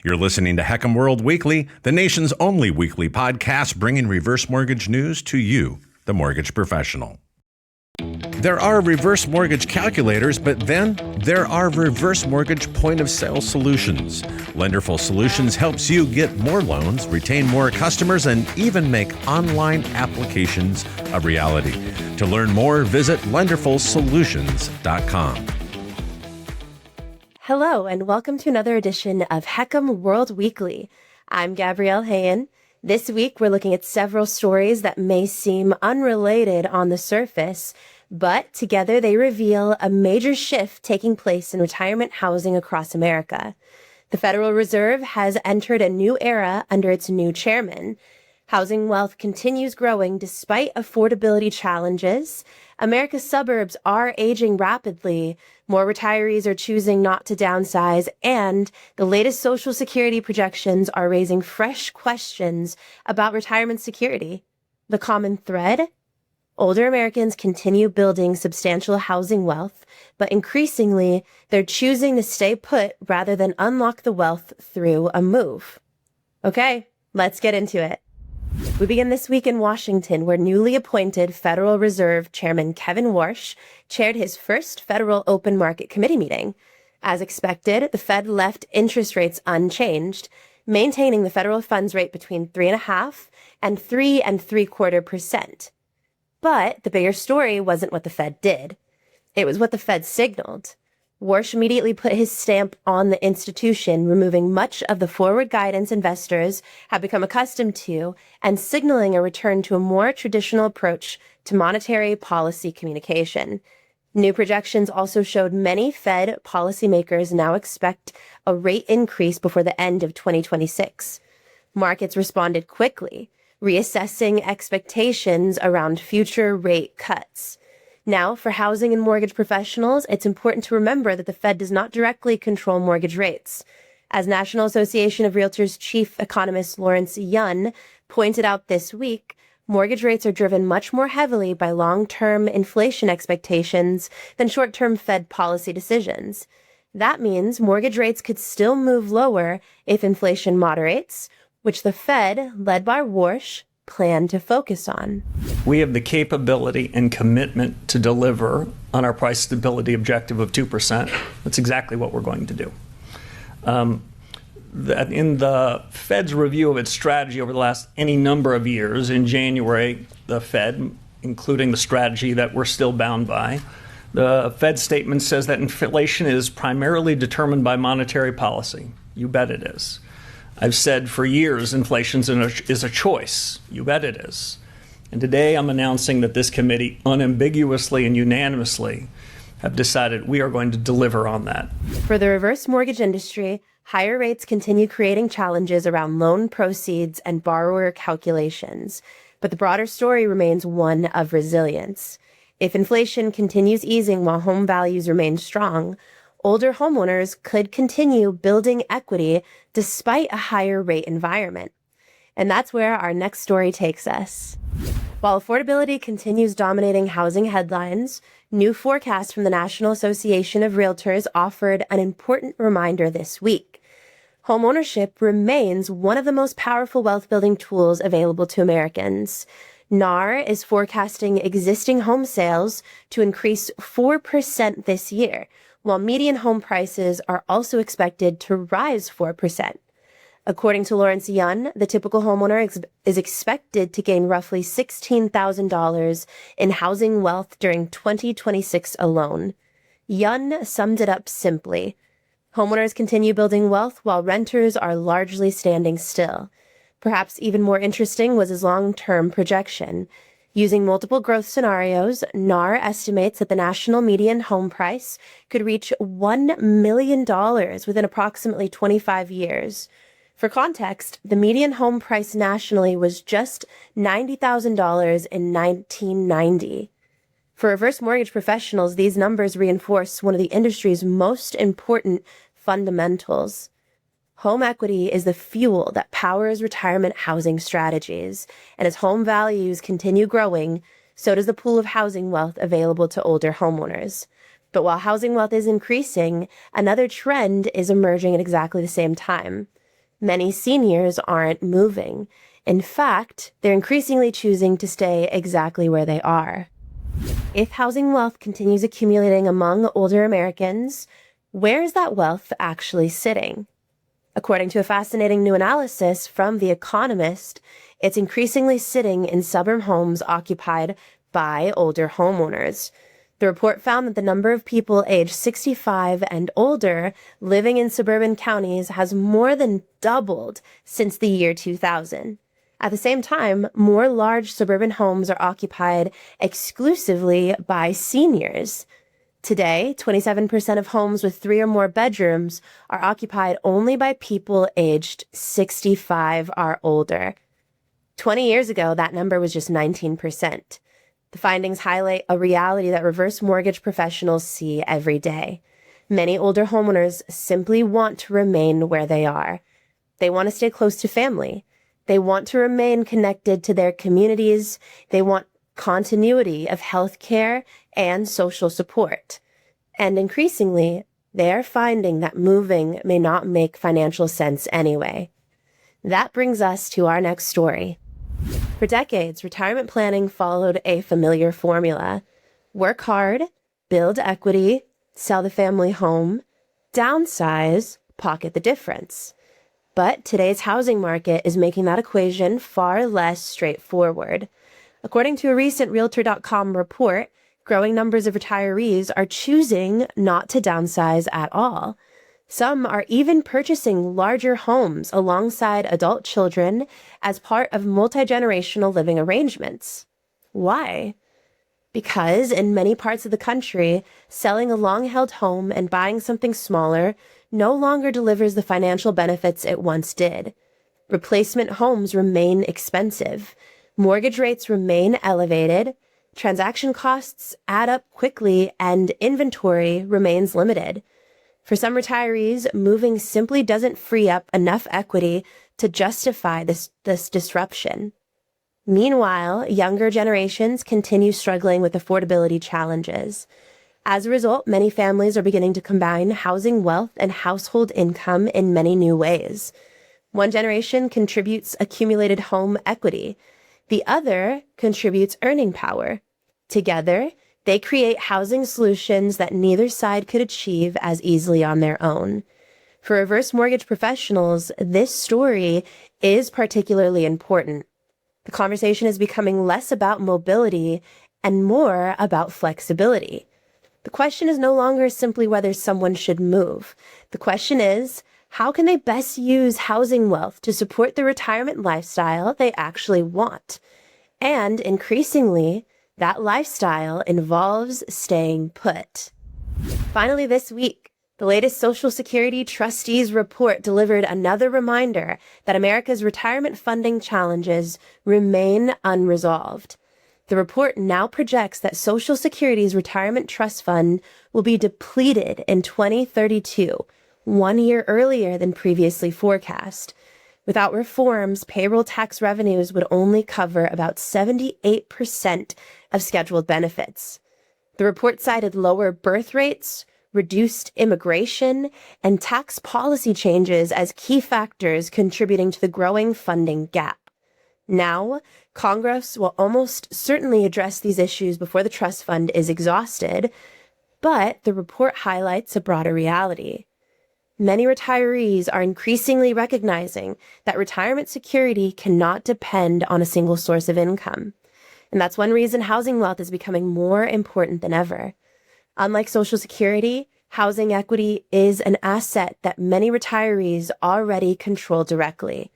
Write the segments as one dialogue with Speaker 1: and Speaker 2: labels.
Speaker 1: You're listening to HECM World Weekly, the nation's only weekly podcast bringing reverse mortgage news to you, the mortgage professional. There are reverse mortgage calculators, but then there are reverse mortgage point-of-sale solutions. Lenderful Solutions helps you get more loans, retain more customers, and even make online applications a reality. To learn more, visit lenderfulsolutions.com.
Speaker 2: Hello, and welcome to another edition of HECM World Weekly. I'm Gabrielle Hayen. This week, we're looking at several stories that may seem unrelated on the surface, but together they reveal a major shift taking place in retirement housing across America. The Federal Reserve has entered a new era under its new chairman. Housing wealth continues growing despite affordability challenges. America's suburbs are aging rapidly. More retirees are choosing not to downsize, and the latest Social Security projections are raising fresh questions about retirement security. The common thread? Older Americans continue building substantial housing wealth, but increasingly, they're choosing to stay put rather than unlock the wealth through a move. Okay, let's get into it. We begin this week in Washington, where newly appointed Federal Reserve Chairman Kevin Warsh chaired his first Federal Open Market Committee meeting. As expected, the Fed left interest rates unchanged, maintaining the federal funds rate between 3.5% and 3.75%. But the bigger story wasn't what the Fed did. It was what the Fed signaled. Warsh immediately put his stamp on the institution, removing much of the forward guidance investors have become accustomed to and signaling a return to a more traditional approach to monetary policy communication. New projections also showed many Fed policymakers now expect a rate increase before the end of 2026. Markets responded quickly, reassessing expectations around future rate cuts. Now, for housing and mortgage professionals, it's important to remember that the Fed does not directly control mortgage rates. As National Association of Realtors chief economist Lawrence Yun pointed out this week, mortgage rates are driven much more heavily by long-term inflation expectations than short-term Fed policy decisions. That means mortgage rates could still move lower if inflation moderates, which the Fed, led by Warsh, plan to focus on.
Speaker 3: We have the capability and commitment to deliver on our price stability objective of 2%. That's exactly what we're going to do. In the Fed's review of its strategy over the last any number of years, in January, the Fed, including the strategy that we're still bound by, the Fed statement says that inflation is primarily determined by monetary policy. You bet it is. I've said for years inflation is a choice. You bet it is. And today I'm announcing that this committee unambiguously and unanimously have decided we are going to deliver on that.
Speaker 2: For the reverse mortgage industry, higher rates continue creating challenges around loan proceeds and borrower calculations. But the broader story remains one of resilience. If inflation continues easing while home values remain strong, older homeowners could continue building equity despite a higher rate environment. And that's where our next story takes us. While affordability continues dominating housing headlines, new forecasts from the National Association of Realtors offered an important reminder this week. Homeownership remains one of the most powerful wealth-building tools available to Americans. NAR is forecasting existing home sales to increase 4% this year, while median home prices are also expected to rise 4%. According to Lawrence Yun, the typical homeowner is expected to gain roughly $16,000 in housing wealth during 2026 alone. Yun summed it up simply. Homeowners continue building wealth while renters are largely standing still. Perhaps even more interesting was his long-term projection. Using multiple growth scenarios, NAR estimates that the national median home price could reach $1 million within approximately 25 years. For context, the median home price nationally was just $90,000 in 1990. For reverse mortgage professionals, these numbers reinforce one of the industry's most important fundamentals. Home equity is the fuel that powers retirement housing strategies, and as home values continue growing, so does the pool of housing wealth available to older homeowners. But while housing wealth is increasing, another trend is emerging at exactly the same time. Many seniors aren't moving. In fact, they're increasingly choosing to stay exactly where they are. If housing wealth continues accumulating among older Americans, where is that wealth actually sitting? According to a fascinating new analysis from The Economist, it's increasingly sitting in suburban homes occupied by older homeowners. The report found that the number of people aged 65 and older living in suburban counties has more than doubled since the year 2000. At the same time, more large suburban homes are occupied exclusively by seniors. Today, 27% of homes with 3 or more bedrooms are occupied only by people aged 65 or older. 20 years ago, that number was just 19%. The findings highlight a reality that reverse mortgage professionals see every day. Many older homeowners simply want to remain where they are. They want to stay close to family. They want to remain connected to their communities. They want continuity of health care and social support. And increasingly, they are finding that moving may not make financial sense anyway. That brings us to our next story. For decades, retirement planning followed a familiar formula. Work hard, build equity, sell the family home, downsize, pocket the difference. But today's housing market is making that equation far less straightforward. According to a recent Realtor.com report, growing numbers of retirees are choosing not to downsize at all. Some are even purchasing larger homes alongside adult children as part of multi-generational living arrangements. Why? Because in many parts of the country, selling a long-held home and buying something smaller no longer delivers the financial benefits it once did. Replacement homes remain expensive. Mortgage rates remain elevated. Transaction costs add up quickly, and inventory remains limited. For some retirees, moving simply doesn't free up enough equity to justify this disruption. Meanwhile, younger generations continue struggling with affordability challenges. As a result, many families are beginning to combine housing wealth and household income in many new ways. One generation contributes accumulated home equity. The other contributes earning power. Together, they create housing solutions that neither side could achieve as easily on their own. For reverse mortgage professionals, this story is particularly important. The conversation is becoming less about mobility and more about flexibility. The question is no longer simply whether someone should move. The question is, how can they best use housing wealth to support the retirement lifestyle they actually want? And increasingly, that lifestyle involves staying put. Finally, this week, the latest Social Security Trustees report delivered another reminder that America's retirement funding challenges remain unresolved. The report now projects that Social Security's retirement trust fund will be depleted in 2032, 1 year earlier than previously forecast. Without reforms, payroll tax revenues would only cover about 78% of scheduled benefits. The report cited lower birth rates, reduced immigration, and tax policy changes as key factors contributing to the growing funding gap. Now, Congress will almost certainly address these issues before the trust fund is exhausted, but the report highlights a broader reality. Many retirees are increasingly recognizing that retirement security cannot depend on a single source of income. And that's one reason housing wealth is becoming more important than ever. Unlike Social Security, housing equity is an asset that many retirees already control directly.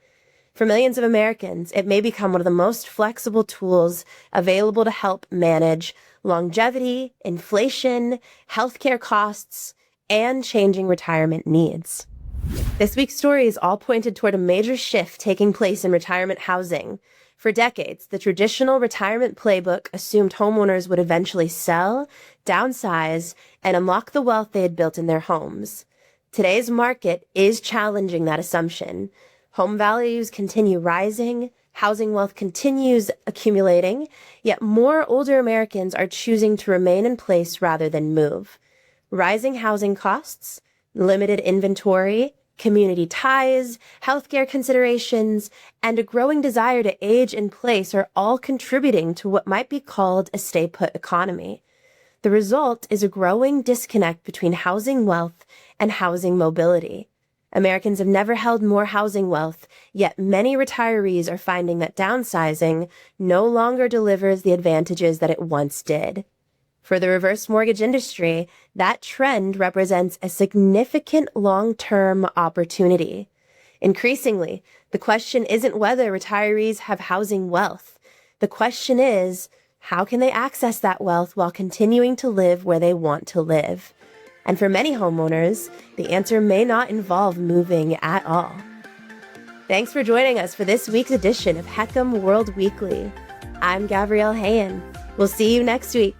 Speaker 2: For millions of Americans, it may become one of the most flexible tools available to help manage longevity, inflation, healthcare costs, and changing retirement needs. This week's stories all pointed toward a major shift taking place in retirement housing. For decades, the traditional retirement playbook assumed homeowners would eventually sell, downsize, and unlock the wealth they had built in their homes. Today's market is challenging that assumption. Home values continue rising, housing wealth continues accumulating, yet more older Americans are choosing to remain in place rather than move. Rising housing costs, limited inventory, Community ties, healthcare considerations, and a growing desire to age in place are all contributing to what might be called a stay-put economy. The result is a growing disconnect between housing wealth and housing mobility. Americans have never held more housing wealth, yet many retirees are finding that downsizing no longer delivers the advantages that it once did. For the reverse mortgage industry, that trend represents a significant long-term opportunity. Increasingly, the question isn't whether retirees have housing wealth. The question is, how can they access that wealth while continuing to live where they want to live? And for many homeowners, the answer may not involve moving at all. Thanks for joining us for this week's edition of HECM World Weekly. I'm Gabrielle Hayen. We'll see you next week.